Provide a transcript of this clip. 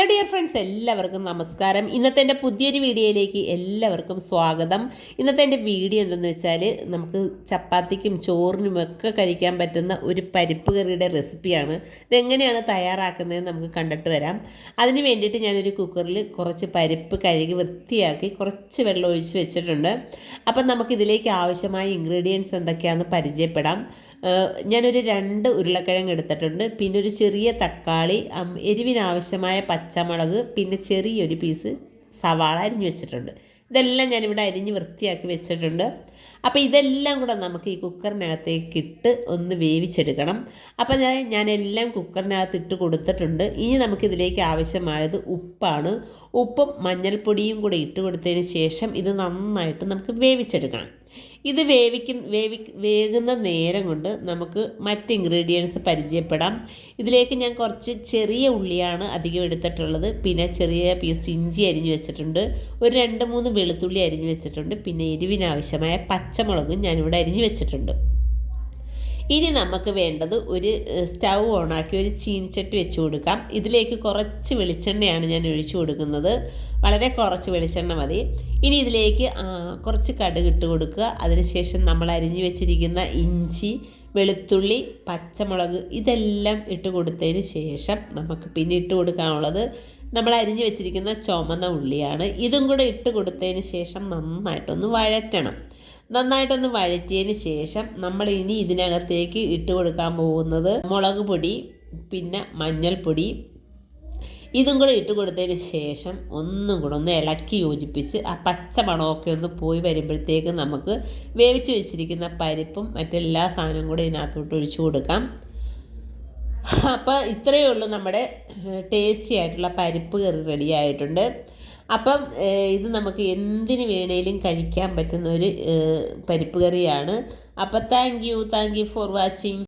Hello dear friends, എല്ലാവർക്കും നമസ്കാരം. ഇന്നത്തെ എൻ്റെ പുതിയൊരു വീഡിയോയിലേക്ക് എല്ലാവർക്കും സ്വാഗതം. ഇന്നത്തെ എൻ്റെ വീഡിയോ എന്തെന്ന് വെച്ചാൽ നമുക്ക് ചപ്പാത്തിക്കും ചോറിനുമൊക്കെ കഴിക്കാൻ പറ്റുന്ന ഒരു പരിപ്പ് കറിയുടെ റെസിപ്പിയാണ്. ഇതെങ്ങനെയാണ് തയ്യാറാക്കുന്നതെന്ന് നമുക്ക് കണ്ടിട്ട് വരാം. അതിന് വേണ്ടിയിട്ട് ഞാനൊരു കുക്കറിൽ കുറച്ച് പരിപ്പ് കഴുകി വൃത്തിയാക്കി കുറച്ച് വെള്ളം ഒഴിച്ച് വെച്ചിട്ടുണ്ട്. അപ്പം നമുക്കിതിലേക്ക് ആവശ്യമായ ഇൻഗ്രീഡിയൻസ് എന്തൊക്കെയാണെന്ന് പരിചയപ്പെടാം. ഞാനൊരു 2 ഉരുളക്കിഴങ്ങ് എടുത്തിട്ടുണ്ട്, പിന്നെ ഒരു ചെറിയ തക്കാളി, എരിവിനാവശ്യമായ പച്ചമുളക്, പിന്നെ ചെറിയൊരു പീസ് സവാള അരിഞ്ഞു വെച്ചിട്ടുണ്ട്. ഇതെല്ലാം ഞാനിവിടെ അരിഞ്ഞ് വൃത്തിയാക്കി വെച്ചിട്ടുണ്ട്. അപ്പോൾ ഇതെല്ലാം കൂടെ നമുക്ക് ഈ കുക്കറിനകത്തേക്ക് ഇട്ട് ഒന്ന് വേവിച്ചെടുക്കണം. അപ്പോൾ ഞാനെല്ലാം കുക്കറിനകത്ത് ഇട്ട് കൊടുത്തിട്ടുണ്ട്. ഇനി നമുക്കിതിലേക്ക് ആവശ്യമായത് ഉപ്പാണ്. ഉപ്പും മഞ്ഞൾപ്പൊടിയും കൂടെ ഇട്ട് കൊടുത്തതിന് ശേഷം ഇത് നന്നായിട്ട് നമുക്ക് വേവിച്ചെടുക്കണം. ഇത് വേകുന്ന നേരം കൊണ്ട് നമുക്ക് മറ്റ് ഇൻഗ്രീഡിയൻസ് പരിചയപ്പെടാം. ഇതിലേക്ക് ഞാൻ കുറച്ച് ചെറിയ ഉള്ളിയാണ് അധികം എടുത്തിട്ടുള്ളത്, പിന്നെ ചെറിയ പീസ് ഇഞ്ചി അരിഞ്ഞു വെച്ചിട്ടുണ്ട്, ഒരു 2-3 വെളുത്തുള്ളി അരിഞ്ഞു വെച്ചിട്ടുണ്ട്, പിന്നെ എരിവിനാവശ്യമായ പച്ചമുളകും ഞാനിവിടെ അരിഞ്ഞു വെച്ചിട്ടുണ്ട്. ഇനി നമുക്ക് വേണ്ടത് ഒരു സ്റ്റൗ ഓണാക്കി ഒരു ചീനിച്ചട്ടി വെച്ച് കൊടുക്കാം. ഇതിലേക്ക് കുറച്ച് വെളിച്ചെണ്ണയാണ് ഞാൻ ഒഴിച്ചു കൊടുക്കുന്നത്, വളരെ കുറച്ച് വെളിച്ചെണ്ണ മതി. ഇനി ഇതിലേക്ക് കുറച്ച് കടുക് ഇട്ട് കൊടുക്കുക. അതിനുശേഷം നമ്മൾ അരിഞ്ഞു വെച്ചിരിക്കുന്ന ഇഞ്ചി, വെളുത്തുള്ളി, പച്ചമുളക് ഇതെല്ലാം ഇട്ട് കൊടുത്തതിന് ശേഷം നമുക്ക് പിന്നെ ഇട്ട് കൊടുക്കാനുള്ളത് നമ്മൾ അരിഞ്ഞു വെച്ചിരിക്കുന്ന ചുമന്ന ഉള്ളിയാണ്. ഇതും കൂടെ ഇട്ട് കൊടുത്തതിന് ശേഷം നന്നായിട്ടൊന്ന് വഴറ്റിയതിന് ശേഷം നമ്മൾ ഇനി ഇതിനകത്തേക്ക് ഇട്ട് കൊടുക്കാൻ പോകുന്നത് മുളക് പൊടി, പിന്നെ മഞ്ഞൾപ്പൊടി, ഇതും കൂടെ ഇട്ട് കൊടുത്തതിന് ശേഷം ഒന്നും കൂടെ ഒന്ന് ഇളക്കി യോജിപ്പിച്ച് ആ പച്ച മണമൊക്കെ ഒന്ന് പോയി വരുമ്പോഴത്തേക്ക് നമുക്ക് വേവിച്ച് വെച്ചിരിക്കുന്ന പരിപ്പും മറ്റെല്ലാ സാധനവും കൂടെ ഇതിനകത്തോട്ട് ഒഴിച്ചു കൊടുക്കാം. അപ്പോൾ ഇത്രയേ ഉള്ളൂ, നമ്മുടെ ടേസ്റ്റി ആയിട്ടുള്ള പരിപ്പ് കറി റെഡി ആയിട്ടുണ്ട്. അപ്പം ഇത് നമുക്ക് എന്തിന് വേണേലും കഴിക്കാൻ പറ്റുന്ന ഒരു പരിപ്പ് കറിയാണ്. അപ്പോൾ താങ്ക് യു ഫോർ വാച്ചിങ്.